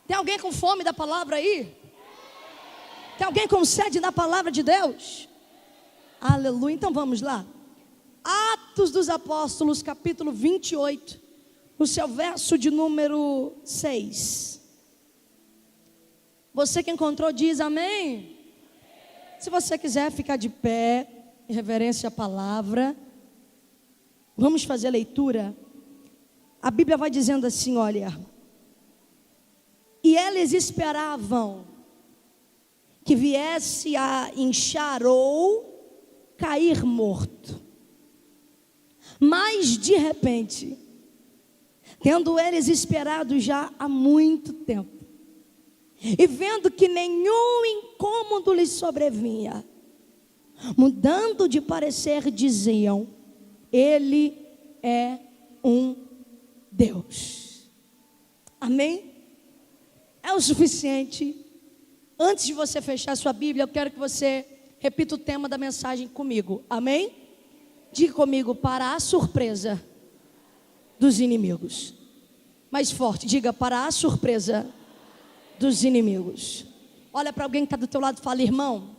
Tem alguém com fome da palavra aí? Tem alguém com sede da palavra de Deus? Aleluia, então vamos lá. Atos dos Apóstolos, capítulo 28, no seu verso de número 6. Você que encontrou diz amém? Se você quiser ficar de pé, em reverência à palavra, vamos fazer a leitura. A Bíblia vai dizendo assim, olha: e eles esperavam que viesse a inchar ou cair morto. Mas de repente, tendo eles esperado já há muito tempo, e vendo que nenhum incômodo lhes sobrevinha, mudando de parecer, diziam: Ele é um Deus. Amém? É o suficiente. Antes de você fechar sua Bíblia, eu quero que você repita o tema da mensagem comigo. Amém? Diga comigo: para a surpresa dos inimigos. Mais forte, diga: para a surpresa dos inimigos. Olha para alguém que está do teu lado e fala: irmão,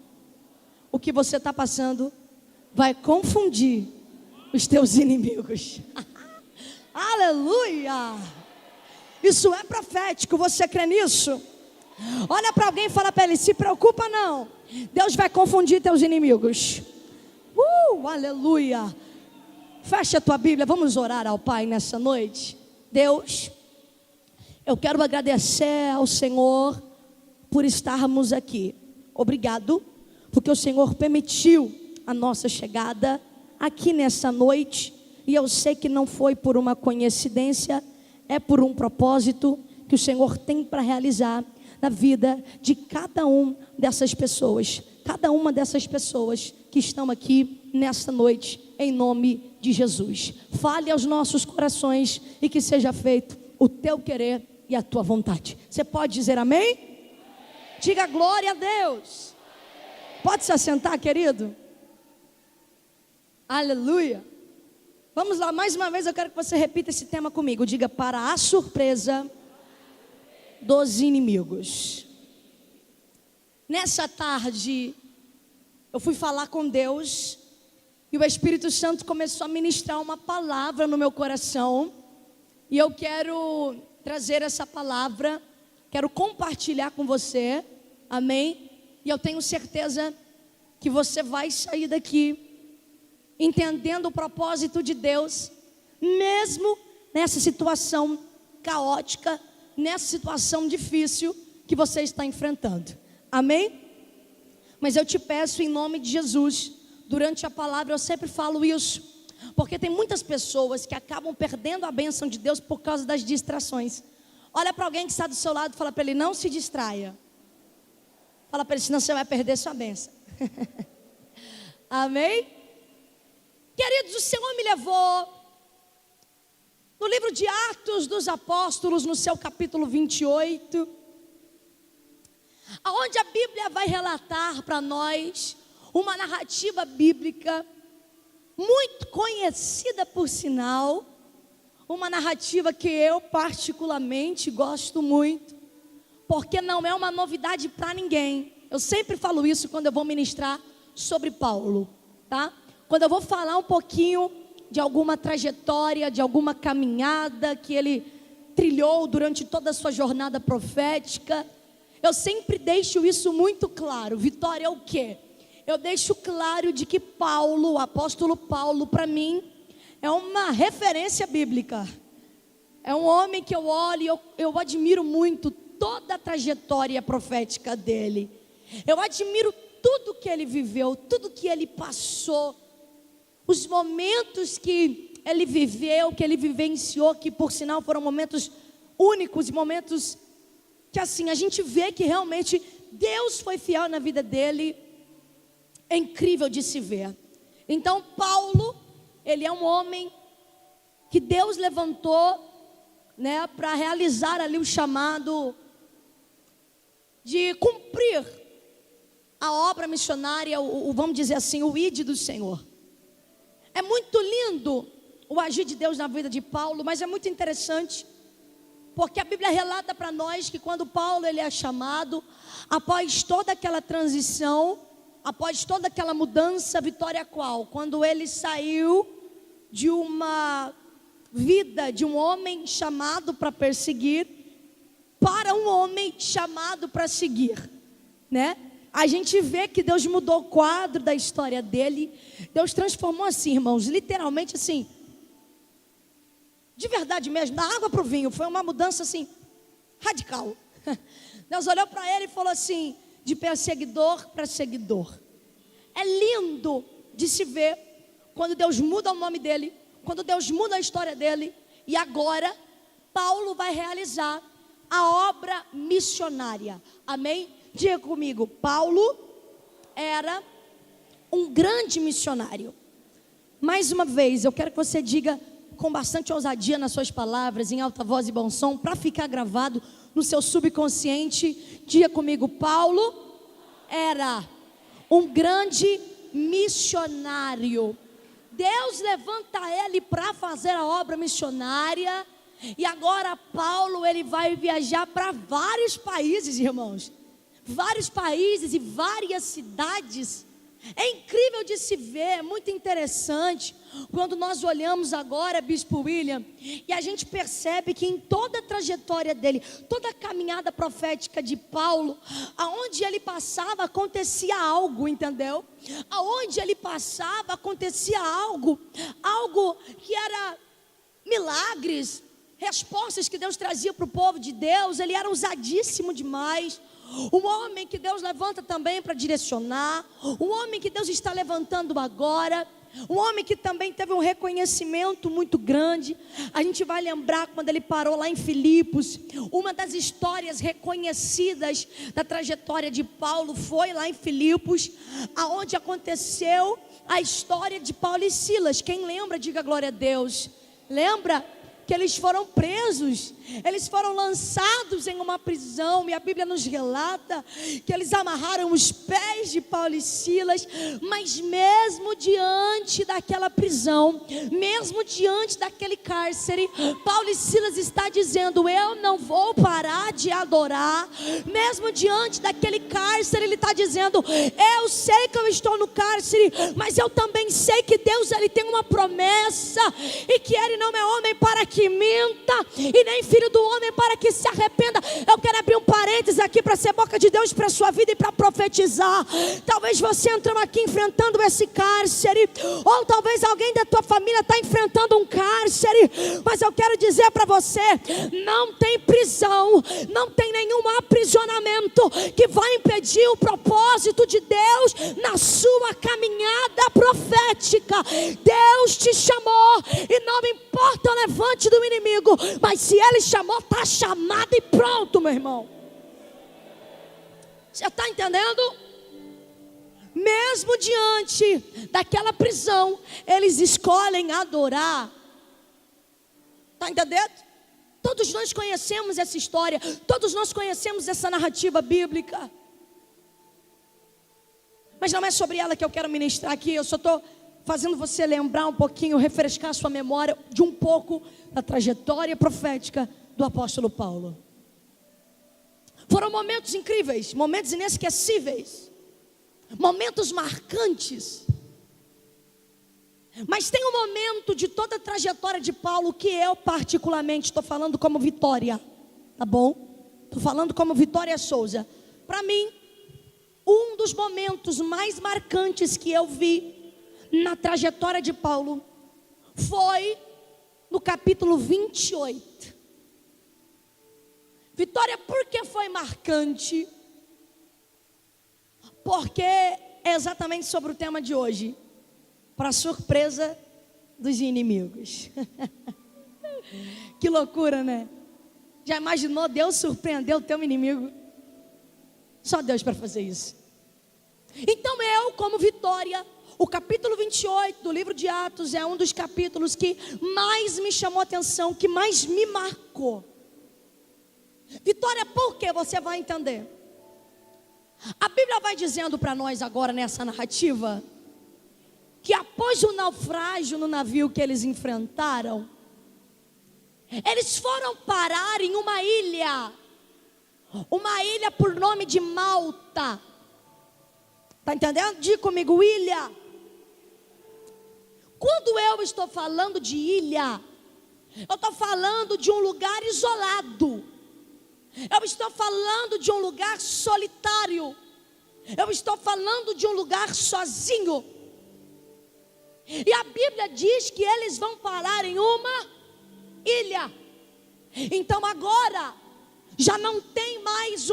o que você está passando vai confundir os teus inimigos. Aleluia! Isso é profético, você crê nisso? Olha para alguém e fala para ele: se preocupa não, Deus vai confundir teus inimigos. Aleluia! Fecha a tua Bíblia, vamos orar ao Pai nessa noite. Deus, eu quero agradecer ao Senhor por estarmos aqui. Obrigado, porque o Senhor permitiu a nossa chegada aqui nessa noite. E eu sei que não foi por uma coincidência, é por um propósito que o Senhor tem para realizar na vida de cada uma dessas pessoas. Cada uma dessas pessoas que estão aqui nessa noite, em nome de Jesus. Fale aos nossos corações e que seja feito o teu querer e a tua vontade. Você pode dizer amém? Diga glória a Deus. Pode se assentar, querido? Aleluia. Vamos lá, mais uma vez eu quero que você repita esse tema comigo. Diga: para a surpresa dos inimigos. Nessa tarde, eu fui falar com Deus e o Espírito Santo começou a ministrar uma palavra no meu coração. E eu quero trazer essa palavra, quero compartilhar com você, amém? E eu tenho certeza que você vai sair daqui entendendo o propósito de Deus, mesmo nessa situação caótica, nessa situação difícil que você está enfrentando, amém? Mas eu te peço em nome de Jesus, durante a palavra eu sempre falo isso, porque tem muitas pessoas que acabam perdendo a bênção de Deus por causa das distrações. Olha para alguém que está do seu lado e fala para ele: não se distraia. Fala para ele, senão você vai perder sua bênção. Amém? Queridos, o Senhor me levou no livro de Atos dos Apóstolos, no seu capítulo 28, aonde a Bíblia vai relatar para nós uma narrativa bíblica muito conhecida por sinal, uma narrativa que eu particularmente gosto muito, porque não é uma novidade para ninguém. Eu sempre falo isso quando eu vou ministrar sobre Paulo, tá? Quando eu vou falar um pouquinho de alguma trajetória, de alguma caminhada que ele trilhou durante toda a sua jornada profética, eu sempre deixo isso muito claro. Vitória é o quê? Eu deixo claro de que Paulo, o apóstolo Paulo, para mim, é uma referência bíblica. É um homem que eu olho e eu admiro muito toda a trajetória profética dele. Eu admiro tudo que ele viveu, tudo que ele passou, os momentos que ele viveu, que ele vivenciou, que por sinal foram momentos únicos, momentos que assim, a gente vê que realmente Deus foi fiel na vida dele. É incrível de se ver. Então Paulo, ele é um homem que Deus levantou, né, para realizar ali o chamado de cumprir a obra missionária, vamos dizer assim, o ID do Senhor. É muito lindo o agir de Deus na vida de Paulo, mas é muito interessante, Porque a Bíblia relata para nós que quando Paulo ele é chamado, após toda aquela transição, após toda aquela mudança, vitória qual? Quando ele saiu de uma vida de um homem chamado para perseguir, para um homem chamado para seguir, né? A gente vê que Deus mudou o quadro da história dele. Deus transformou assim, irmãos, literalmente assim, de verdade mesmo, da água para o vinho. Foi uma mudança assim, radical. Deus olhou para ele e falou assim, de perseguidor para seguidor. É lindo de se ver quando Deus muda o nome dele, quando Deus muda a história dele. E agora Paulo vai realizar a obra missionária. Amém? Diga comigo, Paulo era um grande missionário. Mais uma vez, eu quero que você diga com bastante ousadia nas suas palavras, em alta voz e bom som, para ficar gravado no seu subconsciente. Diga comigo, Paulo era um grande missionário. Deus levanta ele para fazer a obra missionária. E agora Paulo ele vai viajar para vários países, irmãos. Vários países e várias cidades. É incrível de se ver, é muito interessante quando nós olhamos agora, Bispo William, e a gente percebe que em toda a trajetória dele, toda a caminhada profética de Paulo, aonde ele passava acontecia algo, entendeu? Aonde ele passava acontecia algo que era milagres, respostas que Deus trazia para o povo de Deus. Ele era ousadíssimo demais. Um homem que Deus levanta também para direcionar. Um homem que Deus está levantando agora. Um homem que também teve um reconhecimento muito grande. A gente vai lembrar quando ele parou lá em Filipos. Uma das histórias reconhecidas da trajetória de Paulo foi lá em Filipos, aonde aconteceu a história de Paulo e Silas. Quem lembra, diga glória a Deus. Lembra? Que eles foram presos, eles foram lançados em uma prisão, e a Bíblia nos relata que eles amarraram os pés de Paulo e Silas, mas mesmo diante daquela prisão, mesmo diante daquele cárcere, Paulo e Silas está dizendo, eu não vou parar de adorar. Mesmo diante daquele cárcere, ele está dizendo, eu sei que eu estou no cárcere, mas eu também sei que Deus ele tem uma promessa, e que ele não é homem para que minta, e nem filho do homem para que se arrependa. Eu quero abrir um parênteses aqui para ser boca de Deus para a sua vida e para profetizar. Talvez você entrou aqui enfrentando esse cárcere, ou talvez alguém da tua família está enfrentando um cárcere, mas eu quero dizer para você, não tem prisão, não tem nenhum aprisionamento que vai impedir o propósito de Deus na sua caminhada profética. Deus te chamou, e não importa o levante do inimigo, mas se ele chamou, está chamado e pronto, meu irmão. Você está entendendo? Mesmo diante daquela prisão, eles escolhem adorar. Está entendendo? Todos nós conhecemos essa história, todos nós conhecemos essa narrativa bíblica, mas não é sobre ela que eu quero ministrar aqui. Eu só estou fazendo você lembrar um pouquinho, refrescar sua memória de um pouco da trajetória profética do apóstolo Paulo. Foram momentos incríveis, momentos inesquecíveis, momentos marcantes. Mas tem um momento de toda a trajetória de Paulo que eu particularmente estou falando como Vitória, tá bom? Estou falando como Vitória Souza. Para mim, um dos momentos mais marcantes que eu vi na trajetória de Paulo foi no capítulo 28. Vitória, por que foi marcante? Porque é exatamente sobre o tema de hoje, para surpresa dos inimigos. Que loucura, né? Já imaginou Deus surpreender o teu inimigo? Só Deus para fazer isso. Então eu, como Vitória, o capítulo 28 do livro de Atos é um dos capítulos que mais me chamou a atenção, que mais me marcou. Vitória, por que? Você vai entender. A Bíblia vai dizendo para nós agora nessa narrativa, que após o naufrágio no navio que eles enfrentaram, Eles foram parar em uma ilha por nome de Malta. Está entendendo? Diga comigo, ilha. Quando eu estou falando de ilha, eu estou falando de um lugar isolado. Eu estou falando de um lugar solitário. Eu estou falando de um lugar sozinho. E a Bíblia diz que eles vão parar em uma ilha. Então agora já não tem mais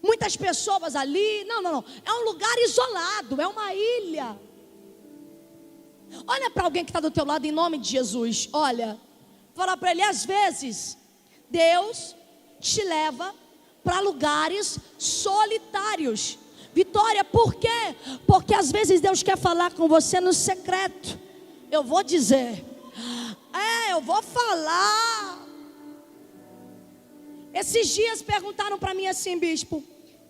muitas pessoas ali. Não. É um lugar isolado, é uma ilha. Olha para alguém que está do teu lado em nome de Jesus. Olha, fala para ele, às vezes Deus te leva para lugares solitários. Vitória, por quê? Porque às vezes Deus quer falar com você no secreto. Eu vou dizer, eu vou falar. Esses dias perguntaram para mim assim, bispo,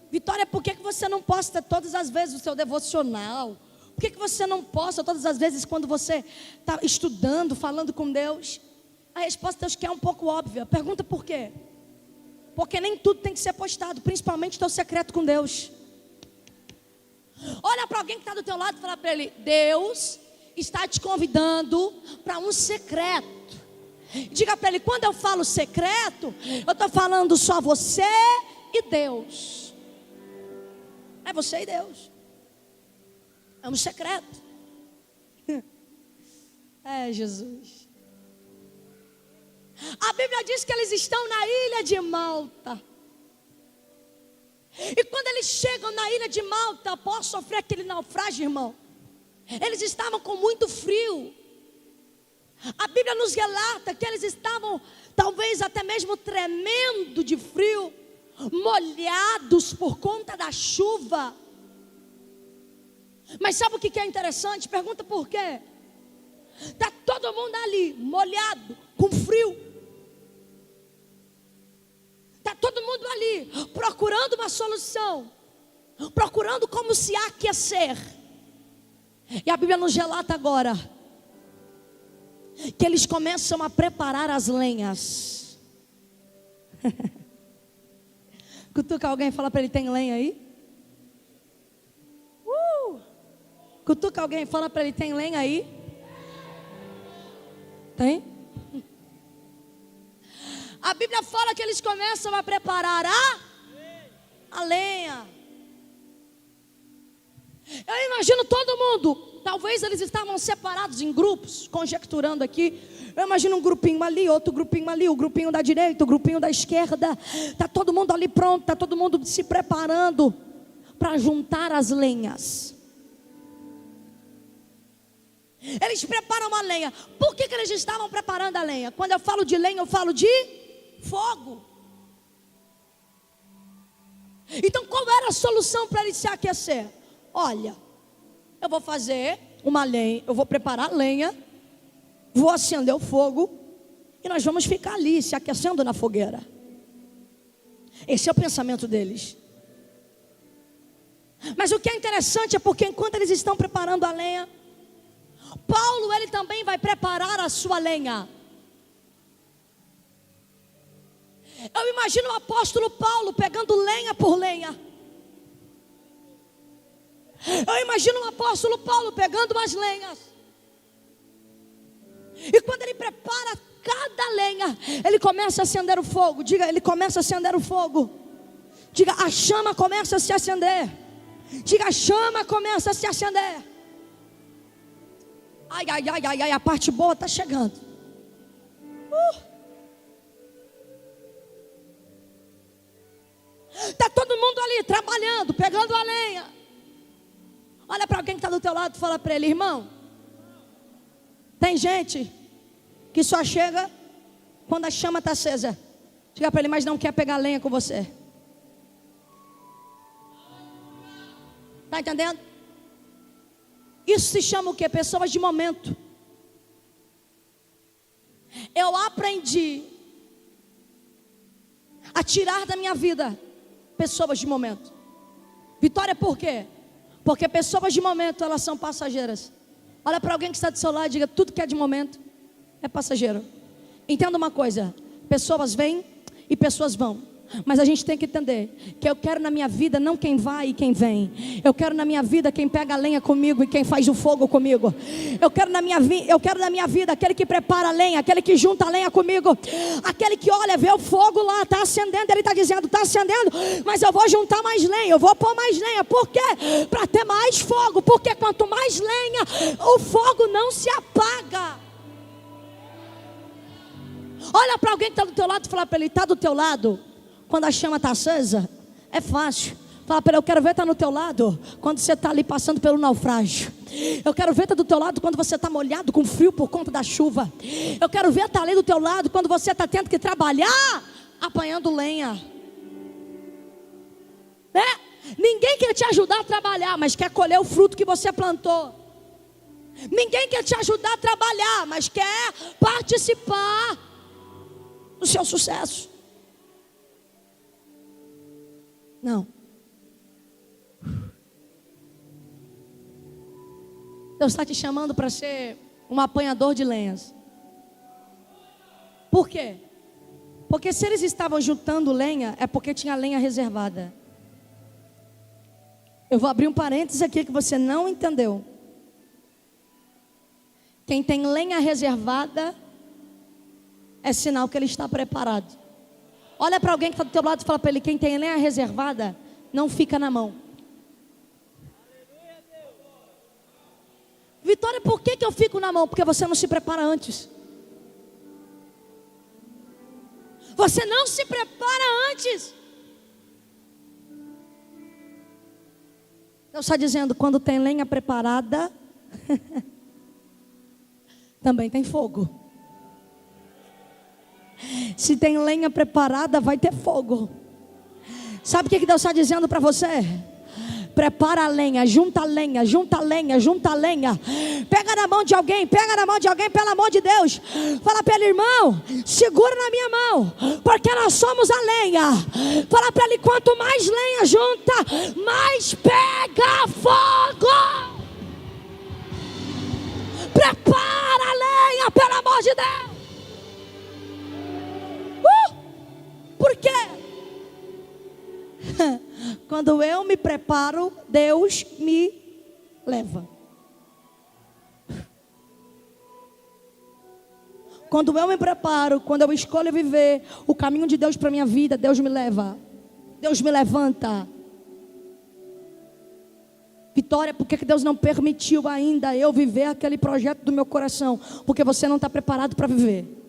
Vitória, por que você não posta todas as vezes o seu devocional? Por que você não posta todas as vezes quando você está estudando, falando com Deus? A resposta Deus quer um pouco óbvia. Pergunta por quê? Porque nem tudo tem que ser postado, principalmente o teu secreto com Deus. Olha para alguém que está do teu lado e fala para ele, Deus está te convidando para um secreto. Diga para ele, quando eu falo secreto, eu estou falando só você e Deus. É você e Deus. É um secreto. É Jesus. A Bíblia diz que eles estão na ilha de Malta. E quando eles chegam na ilha de Malta, após sofrer aquele naufrágio, irmão, eles estavam com muito frio. A Bíblia nos relata que eles estavam, talvez até mesmo tremendo de frio, molhados por conta da chuva. Mas sabe o que é interessante? Pergunta por quê? Está todo mundo ali, molhado, com frio. Está todo mundo ali, procurando uma solução, procurando como se aquecer. E a Bíblia nos relata agora que eles começam a preparar as lenhas. Cutuca alguém e fala para ele, tem lenha aí? Cutuca alguém e fala para ele, tem lenha aí? Tem? A Bíblia fala que eles começam a preparar a lenha. Eu imagino todo mundo. Talvez eles estavam separados em grupos, conjecturando aqui. Eu imagino um grupinho ali, outro grupinho ali, o grupinho da direita, o grupinho da esquerda. Está todo mundo ali pronto, está todo mundo se preparando para juntar as lenhas. Eles preparam a lenha. Por que eles estavam preparando a lenha? Quando eu falo de lenha, eu falo de fogo. Então qual era a solução para ele se aquecer? Olha, eu vou fazer uma lenha, eu vou preparar a lenha, vou acender o fogo e nós vamos ficar ali se aquecendo na fogueira. Esse é o pensamento deles. Mas o que é interessante é porque enquanto eles estão preparando a lenha, Paulo, ele também vai preparar a sua lenha. Eu imagino o apóstolo Paulo pegando lenha por lenha. Eu imagino o apóstolo Paulo pegando as lenhas. E quando ele prepara cada lenha, ele começa a acender o fogo. Diga, ele começa a acender o fogo. Diga, a chama começa a se acender. Diga, a chama começa a se acender. Ai, a parte boa está chegando. Está todo mundo ali trabalhando, pegando a lenha. Olha para alguém que está do teu lado e fala para ele, irmão, tem gente que só chega quando a chama está acesa. Diga para ele, mas não quer pegar lenha com você. Está entendendo? Isso se chama o quê? Pessoas de momento. Eu aprendi a tirar da minha vida pessoas de momento. Vitória, por quê? Porque pessoas de momento, elas são passageiras. Olha para alguém que está do seu lado e diga, tudo que é de momento é passageiro. Entenda uma coisa: pessoas vêm e pessoas vão. Mas a gente tem que entender que eu quero na minha vida não quem vai e quem vem. Eu quero na minha vida quem pega a lenha comigo e quem faz o fogo comigo. Eu quero na minha vida aquele que prepara a lenha, aquele que junta a lenha comigo, aquele que olha, vê o fogo lá, está acendendo. Ele está dizendo, está acendendo, mas eu vou juntar mais lenha, eu vou pôr mais lenha. Por quê? Para ter mais fogo. Porque quanto mais lenha, o fogo não se apaga. Olha para alguém que está do teu lado e fala para ele: está do teu lado quando a chama está acesa? É fácil. Fala para ele: eu quero ver estar no teu lado quando você está ali passando pelo naufrágio. Eu quero ver estar do teu lado quando você está molhado com frio por conta da chuva. Eu quero ver estar ali do teu lado quando você está tendo que trabalhar apanhando lenha. Ninguém quer te ajudar a trabalhar, mas quer colher o fruto que você plantou. Ninguém quer te ajudar a trabalhar, mas quer participar do seu sucesso. Não. Deus está te chamando para ser um apanhador de lenhas. Por quê? Porque se eles estavam juntando lenha, é porque tinha lenha reservada. Eu vou abrir um parênteses aqui que você não entendeu. Quem tem lenha reservada é sinal que ele está preparado. Olha para alguém que está do teu lado e fala para ele: quem tem lenha reservada não fica na mão. Vitória, por que eu fico na mão? Porque você não se prepara antes. Você não se prepara antes. Deus está dizendo: quando tem lenha preparada, também tem fogo. Se tem lenha preparada, vai ter fogo. Sabe o que Deus está dizendo para você? Prepara a lenha, junta a lenha, junta a lenha, junta a lenha. Pega na mão de alguém, pelo amor de Deus. Fala para ele: irmão, segura na minha mão, porque nós somos a lenha. Fala para ele: quanto mais lenha junta, mais pega fogo. Prepara a lenha, pelo amor de Deus. Por quê? Quando eu me preparo, Deus me leva. Quando eu me preparo, quando eu escolho viver o caminho de Deus para minha vida, Deus me leva. Deus me levanta. Vitória, por que Deus não permitiu ainda eu viver aquele projeto do meu coração? Porque você não está preparado para viver.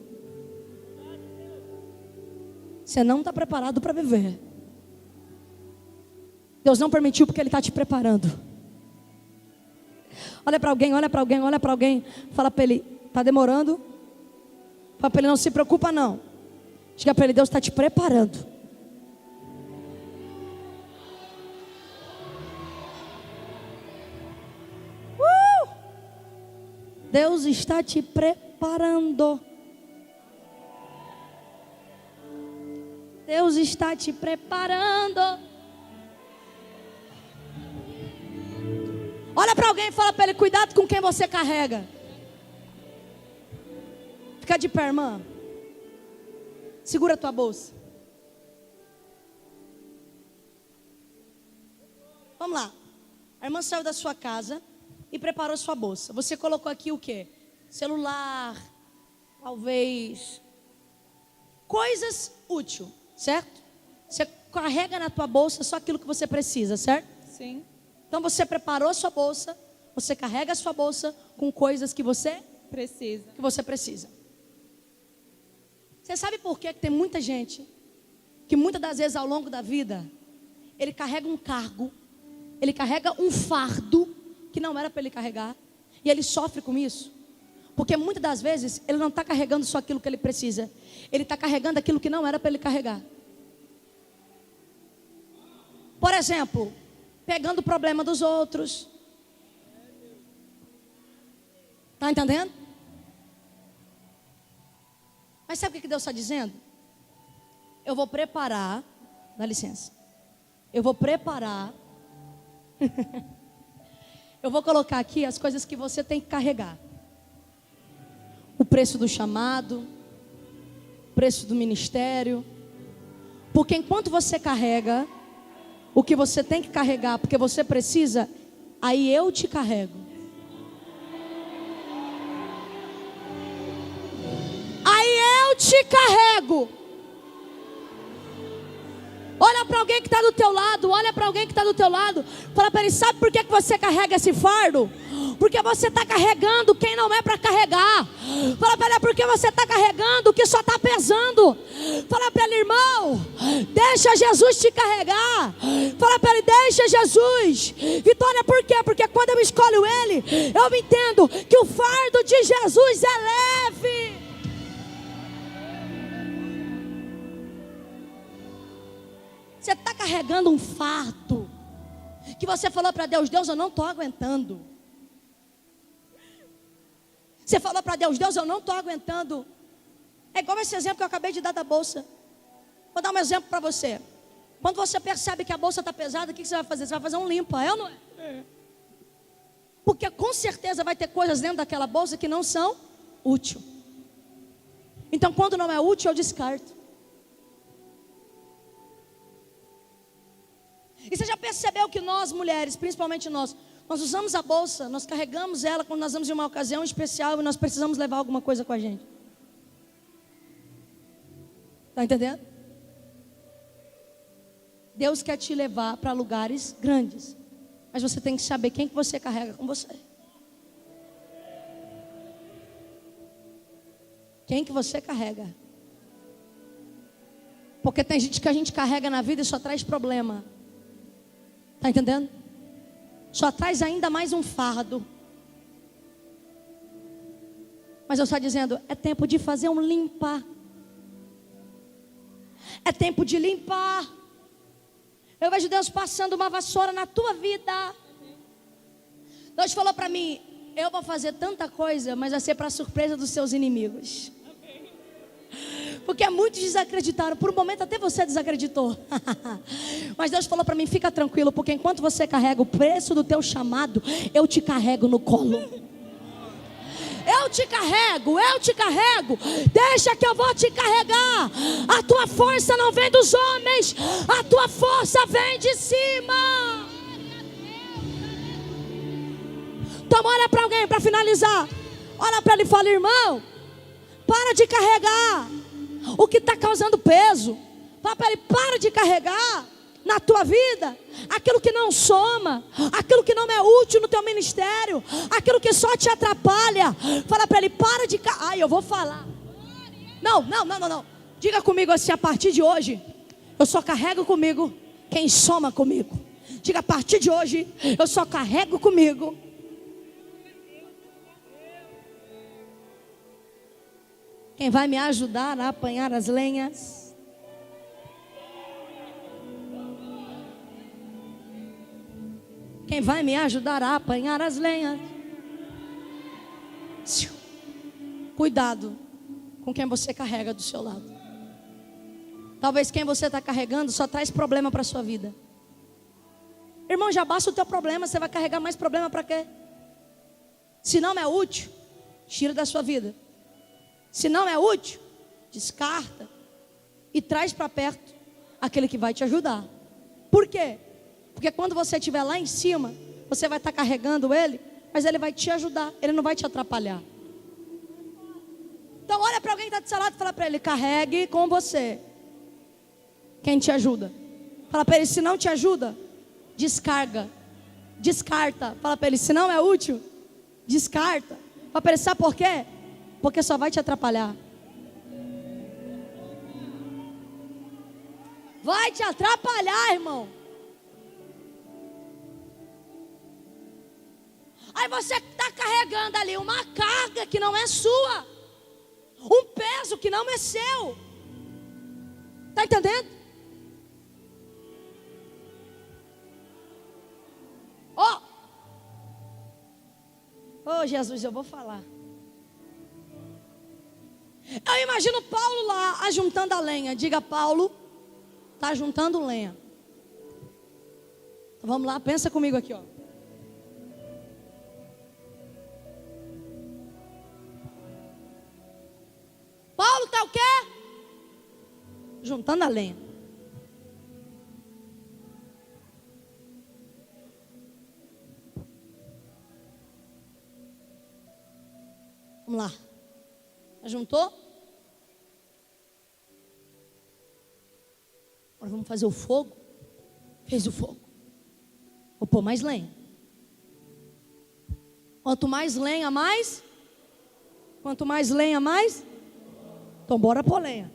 Você não está preparado para viver. Deus não permitiu porque Ele está te preparando. Olha para alguém, olha para alguém, olha para alguém. Fala para ele: está demorando? Fala para ele: não se preocupa não. Diga para ele: Deus está te preparando. Deus está te preparando. Deus está te preparando. Olha para alguém e fala para ele: cuidado com quem você carrega. Fica de pé, irmã. Segura a tua bolsa. Vamos lá. A irmã saiu da sua casa e preparou sua bolsa. Você colocou aqui o quê? Celular, talvez coisas úteis, certo? Você carrega na tua bolsa só aquilo que você precisa, certo? Sim. Então você preparou a sua bolsa, você carrega a sua bolsa com coisas que você precisa. Você sabe por que tem muita gente que muitas das vezes ao longo da vida ele carrega um cargo, ele carrega um fardo que não era para ele carregar, e ele sofre com isso? Porque muitas das vezes ele não está carregando só aquilo que ele precisa, ele está carregando aquilo que não era para ele carregar. Por exemplo, pegando o problema dos outros. Está entendendo? Mas sabe o que Deus está dizendo? Eu vou preparar, dá licença, eu vou preparar, eu vou colocar aqui as coisas que você tem que carregar. O preço do chamado, preço do ministério. Porque enquanto você carrega o que você tem que carregar, porque você precisa, aí eu te carrego. Aí eu te carrego. Olha para alguém que está do teu lado, olha para alguém que está do teu lado. Fala para ele, sabe por que você carrega esse fardo? Porque você está carregando quem não é para carregar. Fala para ele, porque você está carregando o que só está pesando. Fala para ele, irmão, deixa Jesus te carregar. Fala para ele, deixa Jesus. Vitória, por quê? Porque quando eu escolho ele, eu me entendo que o fardo de Jesus é leve. Você está carregando um fardo que você falou para Deus, Deus, eu não estou aguentando. Você falou para Deus, Deus, eu não estou aguentando. É igual esse exemplo que eu acabei de dar da bolsa. Vou dar um exemplo para você. Quando você percebe que a bolsa está pesada, o que você vai fazer? Você vai fazer um limpa, é ou não é? Porque com certeza vai ter coisas dentro daquela bolsa que não são úteis. Então quando não é útil, eu descarto. E você já percebeu que nós mulheres, principalmente nós usamos a bolsa, nós carregamos ela quando nós vamos em uma ocasião especial e nós precisamos levar alguma coisa com a gente. Está entendendo? Deus quer te levar para lugares grandes, mas você tem que saber quem que você carrega com você. Quem que você carrega? Porque tem gente que a gente carrega na vida e só traz problema. Está entendendo? Só traz ainda mais um fardo. Mas eu estou dizendo, é tempo de fazer um limpar. É tempo de limpar. Eu vejo Deus passando uma vassoura na tua vida. Deus falou para mim, eu vou fazer tanta coisa, mas vai ser para surpresa dos seus inimigos. Porque muitos desacreditaram. Por um momento até você desacreditou. Mas Deus falou para mim, fica tranquilo, porque enquanto você carrega o preço do teu chamado, eu te carrego no colo. Eu te carrego, eu te carrego. Deixa que eu vou te carregar. A tua força não vem dos homens, a tua força vem de cima. Então olha para alguém, para finalizar. Olha para ele e fala, irmão, para de carregar o que está causando peso. Fala para ele, para de carregar na tua vida aquilo que não soma, aquilo que não é útil no teu ministério, aquilo que só te atrapalha. Fala para ele, para de carregar. Ai, eu vou falar. Não. Diga comigo assim, a partir de hoje, eu só carrego comigo quem soma comigo. Diga, a partir de hoje, eu só carrego comigo. Quem vai me ajudar a apanhar as lenhas? Quem vai me ajudar a apanhar as lenhas? Cuidado com quem você carrega do seu lado. Talvez quem você está carregando só traz problema para a sua vida. Irmão, já basta o teu problema, você vai carregar mais problema para quê? Se não é útil, tira da sua vida. Se não é útil, descarta e traz para perto aquele que vai te ajudar. Por quê? Porque quando você estiver lá em cima, você vai estar carregando ele, mas ele vai te ajudar, ele não vai te atrapalhar. Então olha para alguém que está do seu lado e fala para ele, carregue com você quem te ajuda. Fala para ele, se não te ajuda, descarga, descarta. Fala para ele, se não é útil, descarta. Fala para ele, sabe por quê? Porque só vai te atrapalhar. Vai te atrapalhar, irmão. Aí você está carregando ali uma carga que não é sua, um peso que não é seu. Está entendendo? Oh Jesus, eu vou falar. Eu imagino Paulo lá ajuntando a lenha. Diga, Paulo está juntando lenha. Então vamos lá, pensa comigo aqui, ó. Paulo está o quê? juntando a lenha. Vamos lá. Já juntou? Agora vamos fazer o fogo. Fez o fogo. Vou pôr mais lenha. Quanto mais lenha, mais. Quanto mais lenha, mais. Então bora pôr lenha.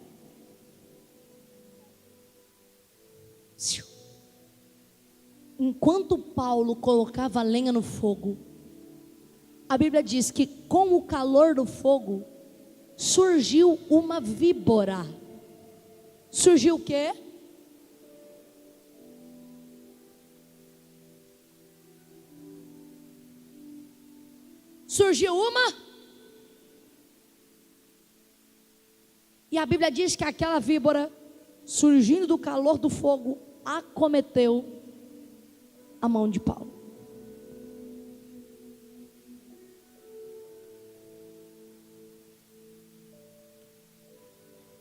Enquanto Paulo colocava lenha no fogo, a Bíblia diz que com o calor do fogo surgiu uma víbora. Surgiu o quê? Surgiu uma. E a Bíblia diz que aquela víbora, surgindo do calor do fogo, acometeu a mão de Paulo.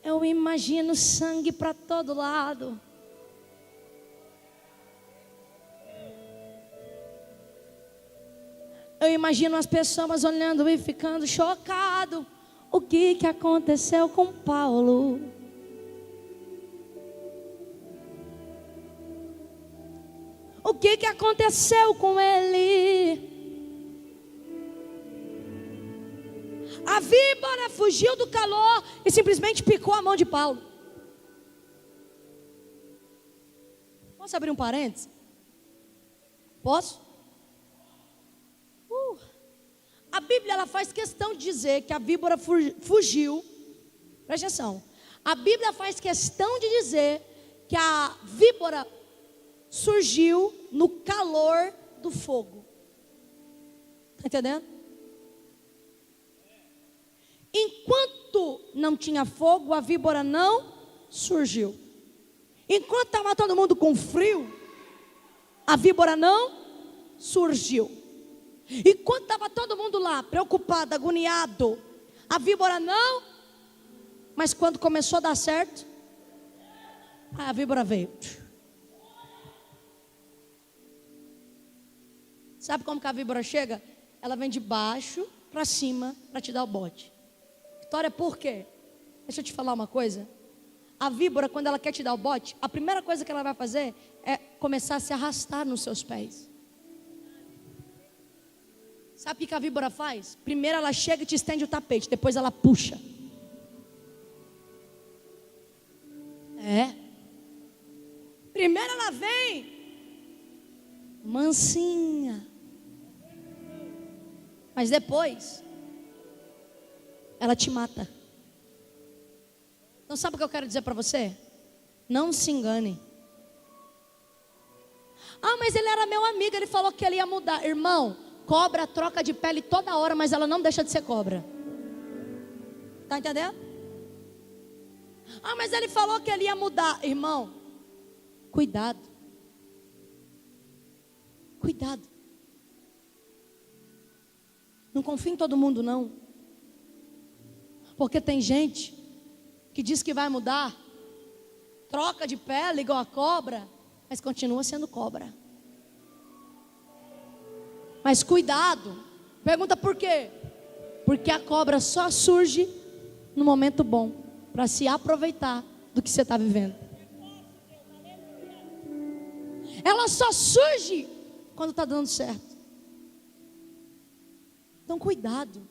Eu imagino sangue para todo lado. Eu imagino as pessoas olhando e ficando chocado. O que aconteceu com Paulo? O que aconteceu com ele? A víbora fugiu do calor e simplesmente picou a mão de Paulo. Posso abrir um parênteses? Posso? A Bíblia ela faz questão de dizer que a víbora fugiu. Presta atenção. A Bíblia faz questão de dizer que a víbora surgiu no calor do fogo. Está entendendo? Enquanto não tinha fogo, a víbora não surgiu. Enquanto estava todo mundo com frio, a víbora não surgiu. Enquanto estava todo mundo lá, preocupado, agoniado, a víbora não. Mas quando começou a dar certo, a víbora veio. Sabe como que a víbora chega? Ela vem de baixo para cima para te dar o bote. Vitória, por quê? Deixa eu te falar uma coisa. A víbora, quando ela quer te dar o bote, a primeira coisa que ela vai fazer é começar a se arrastar nos seus pés. Sabe o que a víbora faz? Primeiro ela chega e te estende o tapete, depois ela puxa. Primeiro ela vem mansinha, mas depois ela te mata. Então sabe o que eu quero dizer para você? Não se engane. Ah, mas ele era meu amigo, ele falou que ele ia mudar. Irmão, cobra troca de pele toda hora, mas ela não deixa de ser cobra. Tá entendendo? Ah, mas ele falou que ele ia mudar. Irmão, cuidado. Cuidado. Não confia em todo mundo, não. Porque tem gente que diz que vai mudar, troca de pele igual a cobra, mas continua sendo cobra. Mas cuidado. Pergunta por quê? Porque a cobra só surge no momento bom, para se aproveitar do que você está vivendo. Ela só surge quando está dando certo. Então cuidado.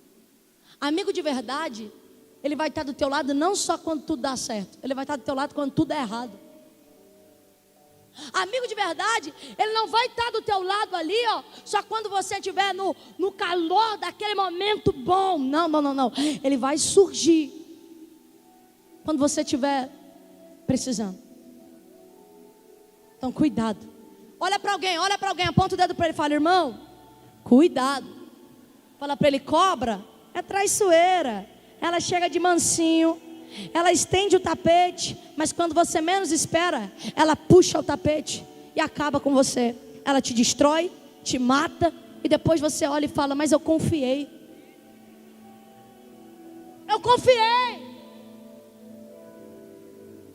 Amigo de verdade, ele vai estar do teu lado não só quando tudo dá certo, ele vai estar do teu lado quando tudo é errado. Amigo de verdade, ele não vai estar do teu lado ali, ó, só quando você estiver no calor daquele momento bom. Não. Ele vai surgir quando você estiver precisando. Então cuidado. Olha para alguém, aponta o dedo para ele e fala: irmão, cuidado. Fala para ele: cobra é traiçoeira. Ela chega de mansinho, ela estende o tapete, mas quando você menos espera, ela puxa o tapete e acaba com você. Ela te destrói, te mata, e depois você olha e fala: mas eu confiei.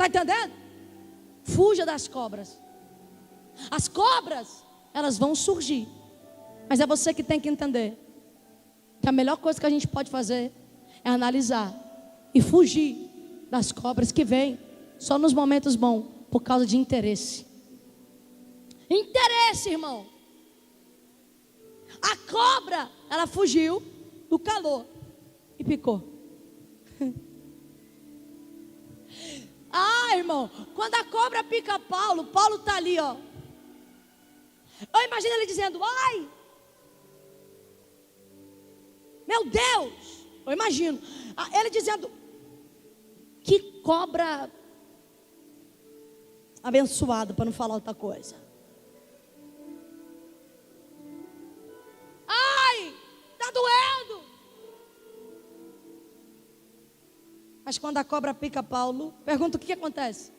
Está entendendo? Fuja das cobras. As cobras, elas vão surgir. Mas é você que tem que entender que a melhor coisa que a gente pode fazer é analisar e fugir das cobras que vêm só nos momentos bons, por causa de interesse. Interesse, irmão. A cobra, ela fugiu do calor e picou. Ah, irmão, quando a cobra pica Paulo, Paulo está ali, ó. Eu imagino ele dizendo: ai, meu Deus. Eu imagino ele dizendo: que cobra abençoada, para não falar outra coisa. Ai, tá doendo. Mas quando a cobra pica Paulo, pergunta o que acontece.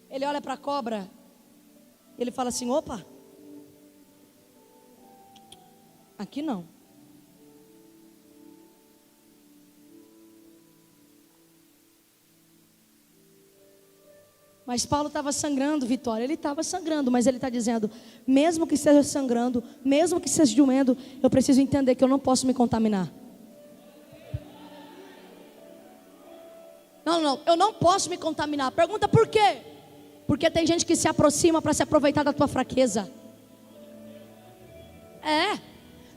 Ele olha para a cobra, ele fala assim: opa, aqui não. Mas Paulo estava sangrando, Vitória. Ele estava sangrando, mas ele está dizendo: mesmo que esteja sangrando, mesmo que esteja doendo, eu preciso entender que eu não posso me contaminar. Não, eu não posso me contaminar. Pergunta por quê? Porque tem gente que se aproxima para se aproveitar da tua fraqueza.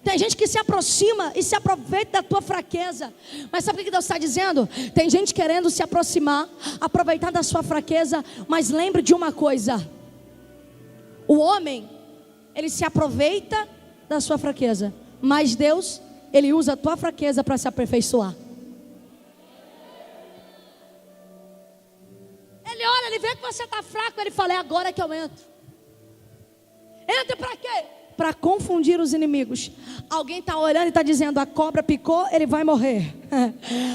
Tem gente que se aproxima e se aproveita da tua fraqueza. Mas sabe o que Deus está dizendo? Tem gente querendo se aproximar, aproveitar da sua fraqueza. Mas lembre de uma coisa: o homem, ele se aproveita da sua fraqueza, mas Deus, ele usa a tua fraqueza para se aperfeiçoar. Ele olha, ele vê que você está fraco, ele fala: é agora que eu entro. Entra para quê? Para confundir os inimigos. Alguém está olhando e está dizendo: a cobra picou, ele vai morrer.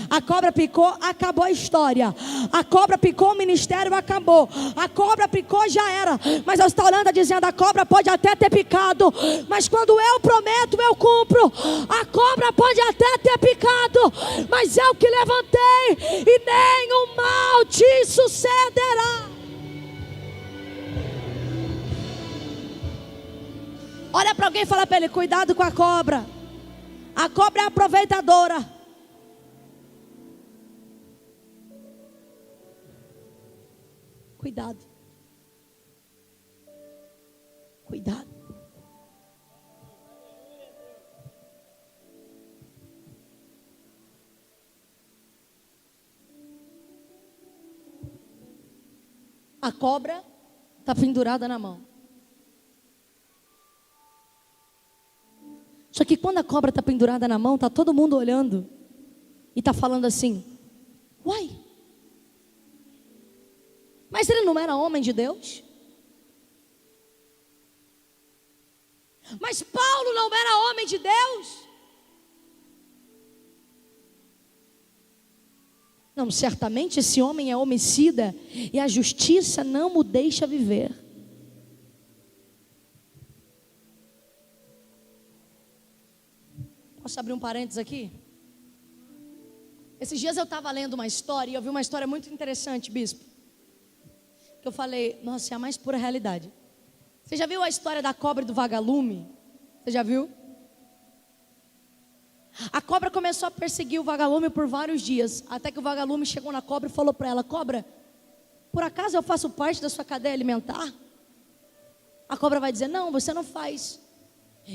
A cobra picou, acabou a história. A cobra picou, o ministério acabou. A cobra picou, já era. Mas eu estou olhando e dizendo: a cobra pode até ter picado, mas quando eu prometo, eu cumpro. A cobra pode até ter picado, mas eu que levantei, e nenhum mal te sucederá. Olha para alguém e fala para ele: cuidado com a cobra. A cobra é aproveitadora. Cuidado. Cuidado. A cobra está pendurada na mão. Só que quando a cobra está pendurada na mão, está todo mundo olhando e está falando assim: uai, mas ele não era homem de Deus? Mas Paulo não era homem de Deus? Não, certamente esse homem é homicida e a justiça não o deixa viver. Posso abrir um parênteses aqui? Esses dias eu estava lendo uma história e eu vi uma história muito interessante, bispo. Que eu falei: nossa, é a mais pura realidade. Você já viu a história da cobra e do vagalume? Você já viu? A cobra começou a perseguir o vagalume por vários dias, até que o vagalume chegou na cobra e falou para ela: cobra, por acaso eu faço parte da sua cadeia alimentar? A cobra vai dizer: não, você não faz.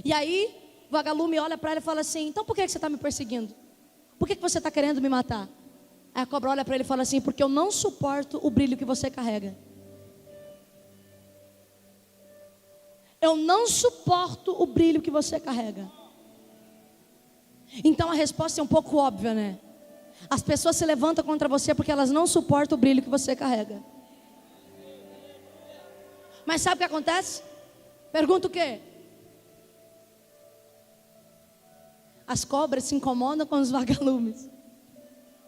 E aí o vagalume olha para ela e fala assim: então por que você está me perseguindo? Por que você está querendo me matar? Aí a cobra olha para ele e fala assim: porque eu não suporto o brilho que você carrega. Eu não suporto o brilho que você carrega. Então a resposta é um pouco óbvia, né? As pessoas se levantam contra você porque elas não suportam o brilho que você carrega. Mas sabe o que acontece? Pergunta o quê? As cobras se incomodam com os vagalumes,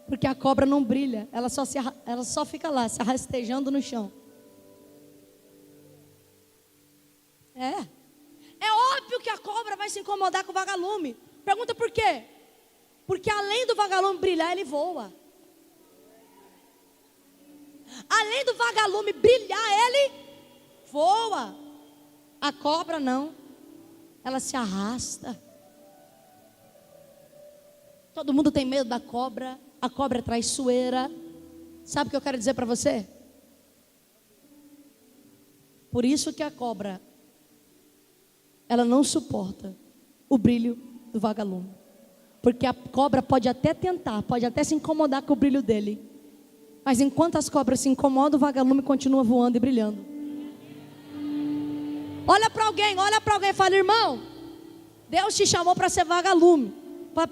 porque a cobra não brilha, ela só fica lá, se rastejando no chão. É óbvio que a cobra vai se incomodar com o vagalume. Pergunta por quê? Porque além do vagalume brilhar, ele voa. além do vagalume brilhar, ele voa. A cobra não, ela se arrasta. Todo mundo tem medo da cobra. A cobra é traiçoeira. Sabe o que eu quero dizer para você? Por isso que a cobra, ela não suporta o brilho do vagalume. Porque a cobra pode até tentar, pode até se incomodar com o brilho dele. Mas enquanto as cobras se incomodam, o vagalume continua voando e brilhando. Olha para alguém e fala: irmão, Deus te chamou para ser vagalume.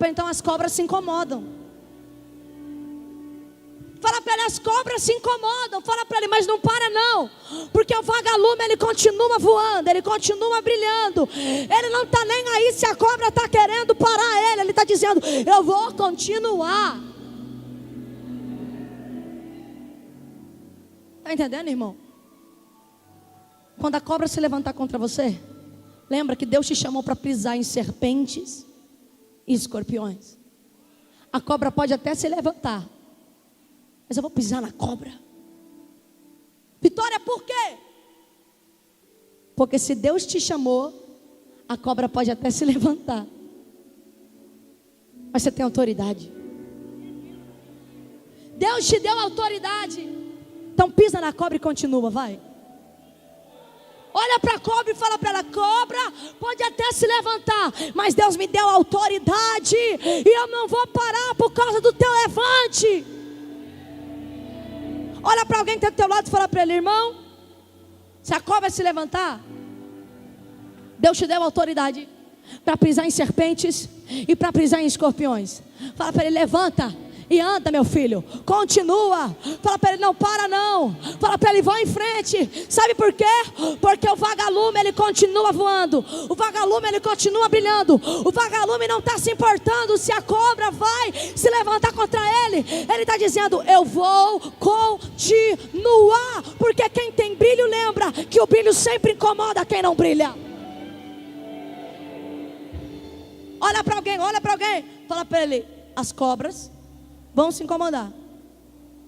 Então as cobras se incomodam. Fala para ele: as cobras se incomodam. Fala para ele: mas não para não. Porque o vagalume, ele continua voando, ele continua brilhando. Ele não está nem aí se a cobra está querendo parar ele. Ele está dizendo: eu vou continuar. Está entendendo, irmão? Quando a cobra se levantar contra você, lembra que Deus te chamou para pisar em serpentes e escorpiões. A cobra pode até se levantar, mas eu vou pisar na cobra. Vitória, por quê? Porque se Deus te chamou, a cobra pode até se levantar, mas você tem autoridade. Deus te deu autoridade. Então pisa na cobra e continua, vai. Olha para a cobra e fala para ela: cobra pode até se levantar, mas Deus me deu autoridade e eu não vou parar por causa do teu levante. Olha para alguém que está do teu lado e fala para ele: irmão, se a cobra se levantar, Deus te deu autoridade para pisar em serpentes e para pisar em escorpiões. Fala para ele: levanta e anda, meu filho, continua. Fala para ele: não para não. Fala para ele: vai em frente. Sabe por quê? Porque o vagalume, ele continua voando. O vagalume, ele continua brilhando. O vagalume não está se importando se a cobra vai se levantar contra ele. Ele está dizendo: eu vou continuar. Porque quem tem brilho lembra que o brilho sempre incomoda quem não brilha. Olha para alguém, fala para ele: as cobras vão se incomodar.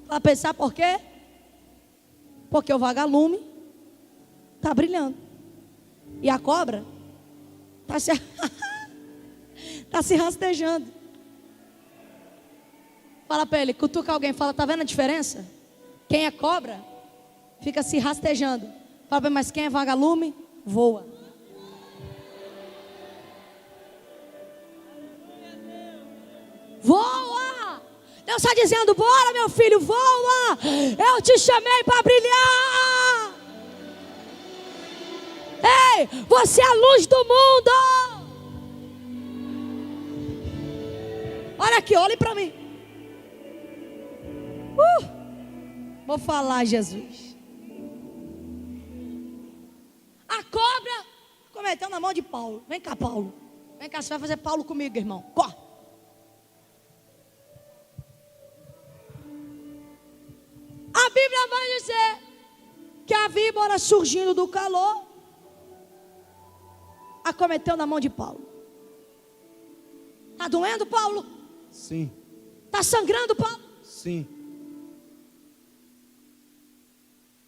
Vai pensar por quê? Porque o vagalume está brilhando e a cobra está se rastejando. Fala para ele, cutuca alguém, fala: tá vendo a diferença? Quem é cobra fica se rastejando. Fala para ele: mas quem é vagalume voa. Voa! Deus está dizendo: bora, meu filho, voa. Eu te chamei para brilhar. Ei, você é a luz do mundo. Olha aqui, olhe para mim. Vou falar, Jesus. A cobra cometeu na mão de Paulo. Vem cá, Paulo. Vem cá, você vai fazer Paulo comigo, irmão. Corre. A Bíblia vai dizer que a víbora, surgindo do calor, acometeu na mão de Paulo. Está doendo, Paulo? Sim. Está sangrando, Paulo? Sim.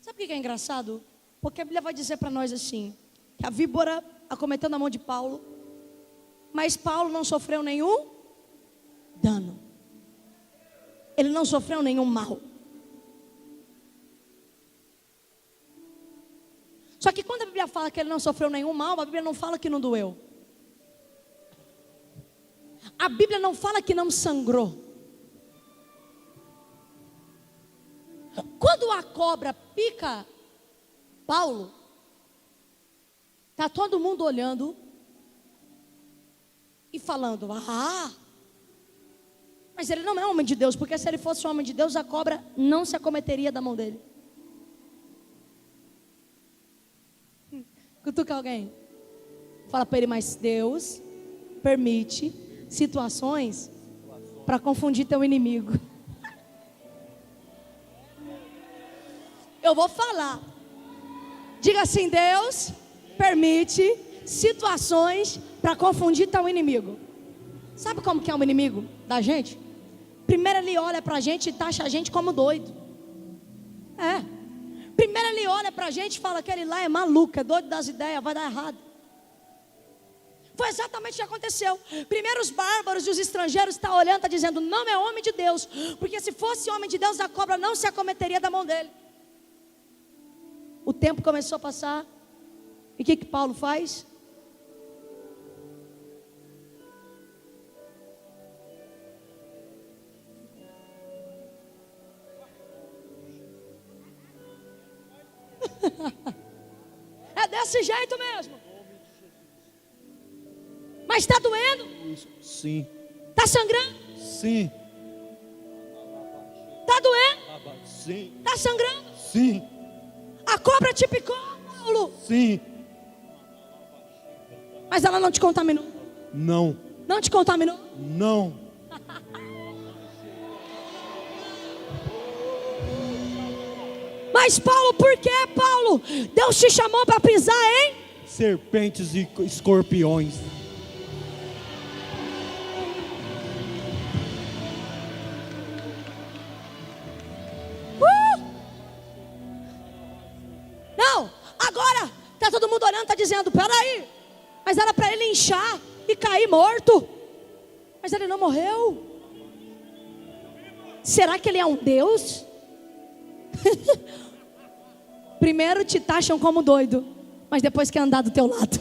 Sabe o que é engraçado? Porque a Bíblia vai dizer para nós assim, que a víbora acometeu na mão de Paulo, mas Paulo não sofreu nenhum dano. Ele não sofreu nenhum mal. Só que quando a Bíblia fala que ele não sofreu nenhum mal, a Bíblia não fala que não doeu. A Bíblia não fala que não sangrou. Quando a cobra pica Paulo, está todo mundo olhando e falando: ah, mas ele não é homem de Deus, porque se ele fosse um homem de Deus, a cobra não se acometeria da mão dele. Cutuca alguém. Fala para ele: mas Deus permite situações para confundir teu inimigo. Eu vou falar. Diga assim: Deus permite situações para confundir teu inimigo. Sabe como que é o inimigo da gente? Primeiro ele olha para a gente e taxa a gente como doido. ele olha para a gente e fala: aquele lá é maluco, é doido das ideias, vai dar errado. Foi exatamente o que aconteceu. Primeiro os bárbaros e os estrangeiros estão olhando, estão dizendo: não é homem de Deus, porque se fosse homem de Deus, a cobra não se acometeria da mão dele. O tempo começou a passar, e o que Paulo faz? É desse jeito mesmo. Mas está doendo? Sim. Está sangrando? Sim. Está doendo? Sim. Está sangrando? Sim. A cobra te picou, Paulo? Sim. Mas ela não te contaminou? Não. Não te contaminou? Não. Mas Paulo, por que, Paulo? Deus te chamou para pisar em serpentes e escorpiões. Não, agora está todo mundo olhando, está dizendo: peraí, mas era para ele inchar e cair morto. Mas ele não morreu. Será que ele é um Deus? Primeiro te taxam como doido, mas depois quer andar do teu lado.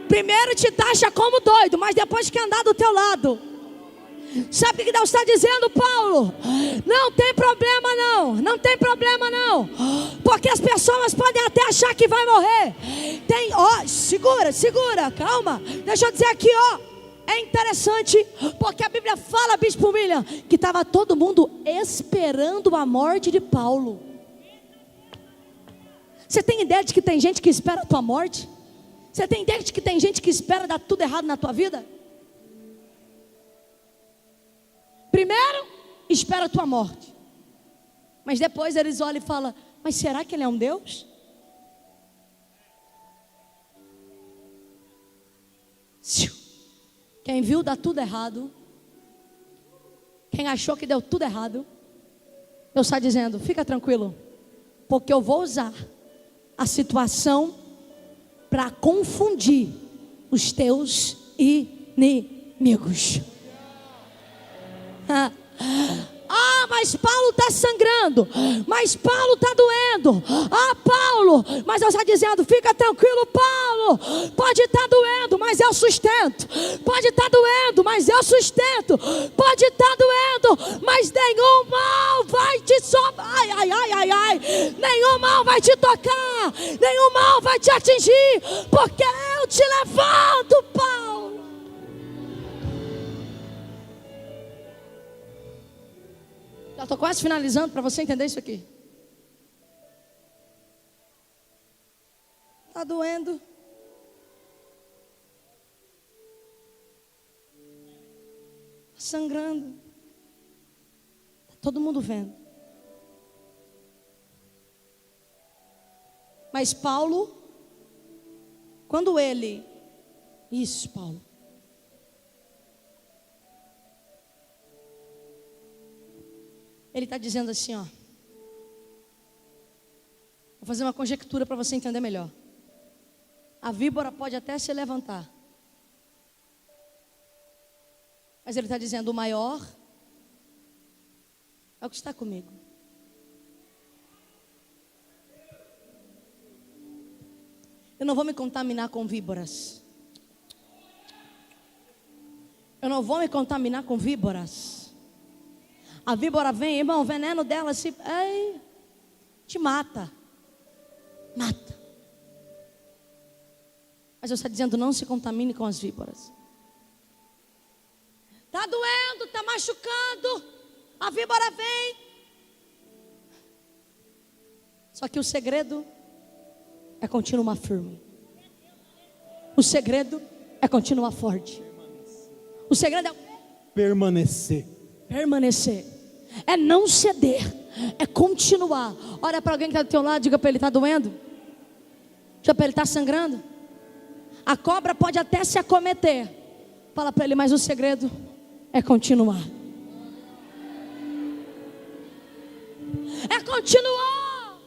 Primeiro te taxa como doido, mas depois quer andar do teu lado. Sabe o que Deus está dizendo, Paulo? Não tem problema não, não tem problema não, porque as pessoas podem até achar que vai morrer. Tem, ó, segura, calma. Deixa eu dizer aqui, ó. É interessante, porque a Bíblia fala, Bispo William, que estava todo mundo esperando a morte de Paulo. Você tem ideia de que tem gente que espera a tua morte? Você tem ideia de que tem gente que espera dar tudo errado na tua vida? Primeiro, espera a tua morte. Mas depois eles olham e falam: mas será que ele é um Deus? Quem viu dar tudo errado, quem achou que deu tudo errado, Deus está dizendo: fica tranquilo, porque eu vou usar a situação para confundir os teus inimigos. Ah, mas Paulo está sangrando, mas Paulo está doendo. Ah, Paulo, mas Deus está dizendo: fica tranquilo, Paulo, pode estar doendo, mas eu sustento. Pode estar doendo, mas eu sustento. Pode estar doendo, mas nenhum mal vai te nenhum mal vai te tocar, nenhum mal vai te atingir, porque eu te levanto, Paulo. Já estou quase finalizando para você entender isso aqui. Está doendo. Está sangrando. Está todo mundo vendo. Mas Paulo, quando ele... Isso, Paulo. Ele está dizendo assim, ó. Vou fazer uma conjectura para você entender melhor. A víbora pode até se levantar, mas ele está dizendo: o maior é o que está comigo. Eu não vou me contaminar com víboras. Eu não vou me contaminar com víboras. A víbora vem, irmão, o veneno dela te mata. Mata. Mas Deus está dizendo: não se contamine com as víboras. Está doendo, está machucando. A víbora vem. Só que o segredo é continuar firme. O segredo é continuar forte. O segredo é permanecer. Permanecer. É não ceder. É continuar. Olha para alguém que está do teu lado, diga para ele: está doendo? Diga para ele: está sangrando? A cobra pode até se acometer. Fala para ele: mas o segredo é continuar. É continuar.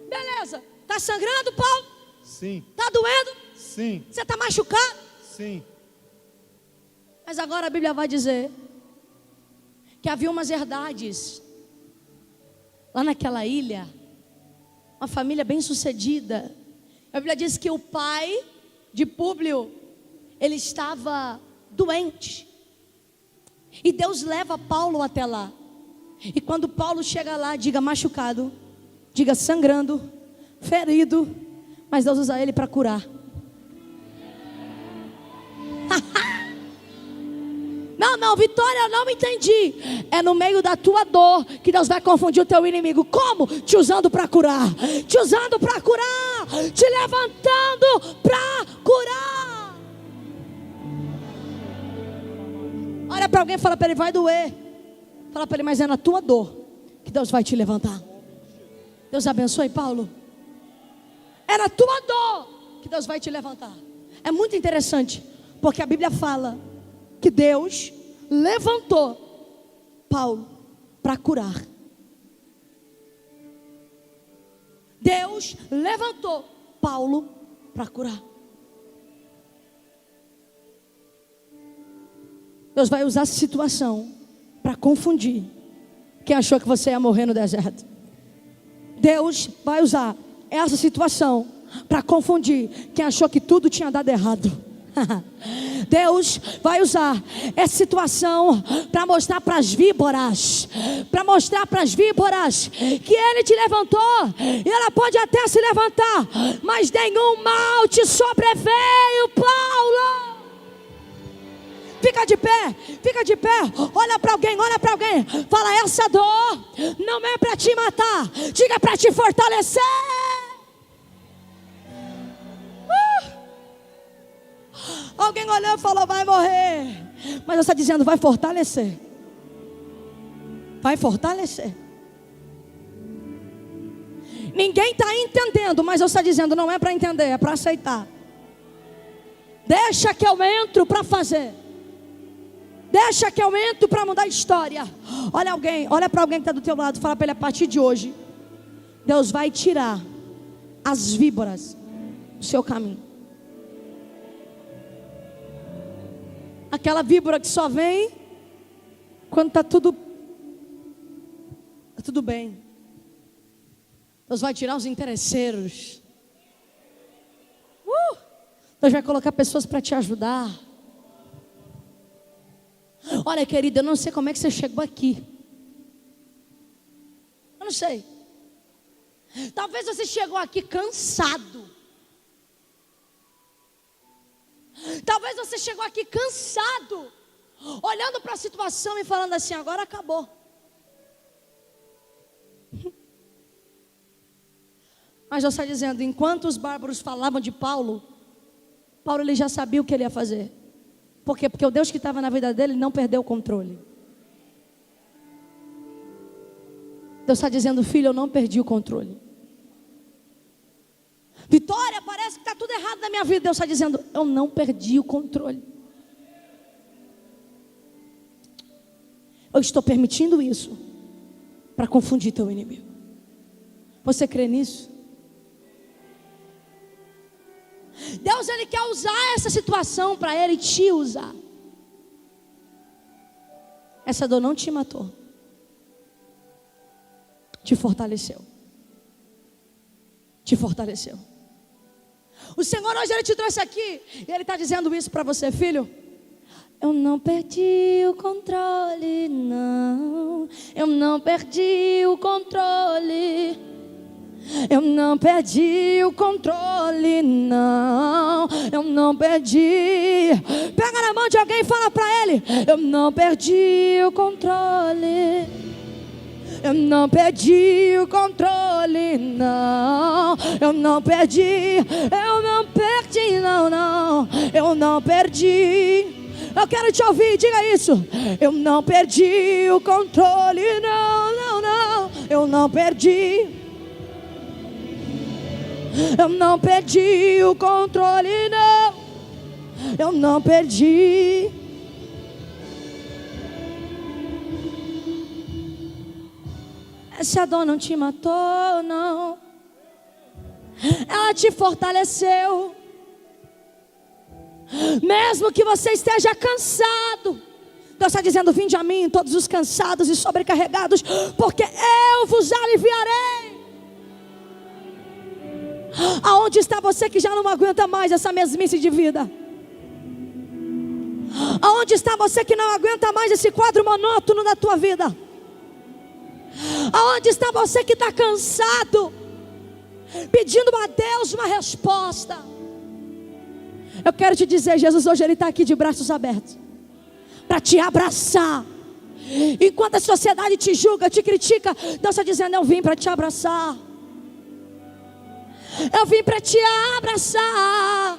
Beleza. Está sangrando, Paulo? Sim. Está doendo? Sim. Você está machucado? Sim. Mas agora a Bíblia vai dizer que havia umas herdades lá naquela ilha, uma família bem sucedida. A Bíblia diz que o pai de Públio, ele estava doente, e Deus leva Paulo até lá. E quando Paulo chega lá, diga machucado, diga sangrando, ferido, mas Deus usa ele para curar. Não, Vitória, eu não entendi. É no meio da tua dor que Deus vai confundir o teu inimigo. Como? Te usando para curar. Te usando para curar. Te levantando para curar. Olha para alguém e fala para ele, vai doer. Fala para ele, mas é na tua dor que Deus vai te levantar. Deus abençoe, Paulo. É na tua dor que Deus vai te levantar. É muito interessante, porque a Bíblia fala que Deus levantou Paulo para curar. Deus levantou Paulo para curar. Deus vai usar essa situação para confundir quem achou que você ia morrer no deserto. Deus vai usar essa situação para confundir quem achou que tudo tinha dado errado. Deus vai usar essa situação para mostrar para as víboras, que Ele te levantou, e ela pode até se levantar, mas nenhum mal te sobreveio, Paulo. Fica de pé, olha para alguém, fala, essa dor não é para te matar, diga, para te fortalecer. Alguém olhou e falou, vai morrer, mas você está dizendo, vai fortalecer. Vai fortalecer. Ninguém está entendendo, mas você está dizendo, não é para entender, é para aceitar. Deixa que eu entro para fazer. Deixa que eu entro para mudar a história. Olha para alguém que está do teu lado, fala para ele, a partir de hoje Deus vai tirar as víboras do seu caminho. Aquela víbora que só vem quando está tudo bem. Deus vai tirar os interesseiros. Deus vai colocar pessoas para te ajudar. Olha, querida, eu não sei como é que você chegou aqui. Eu não sei. Talvez você chegou aqui cansado. Talvez você chegou aqui cansado, olhando para a situação e falando assim, agora acabou. Mas Deus está dizendo, enquanto os bárbaros falavam de Paulo ele já sabia o que ele ia fazer. Por quê? Porque o Deus que estava na vida dele não perdeu o controle. Deus está dizendo, filho, eu não perdi o controle. Vitória, parece que está tudo errado na minha vida. Deus está dizendo, eu não perdi o controle. Eu estou permitindo isso para confundir teu inimigo. Você crê nisso? Deus, Ele quer usar essa situação para Ele te usar. Essa dor não te matou, te fortaleceu. Te fortaleceu. O Senhor hoje Ele te trouxe aqui e Ele está dizendo isso para você, filho. Eu não perdi o controle, não. Eu não perdi o controle. Eu não perdi o controle, não. Eu não perdi. Pega na mão de alguém e fala para ele, eu não perdi o controle. Eu não perdi o controle, não. Eu não perdi. Eu não perdi, não, não. Eu não perdi. Eu quero te ouvir, diga isso. Eu não perdi o controle, não, não, não. Eu não perdi. Eu não perdi o controle, não. Eu não perdi. Essa dor não te matou, não. Ela te fortaleceu. Mesmo que você esteja cansado, Deus está dizendo: vinde a mim todos os cansados e sobrecarregados, porque eu vos aliviarei. Aonde está você que já não aguenta mais essa mesmice de vida? Aonde está você que não aguenta mais esse quadro monótono da tua vida? Aonde está você que está cansado, pedindo a Deus uma resposta? Eu quero te dizer, Jesus hoje Ele está aqui de braços abertos para te abraçar. Enquanto a sociedade te julga, te critica, Deus está dizendo: eu vim para te abraçar. Eu vim para te abraçar.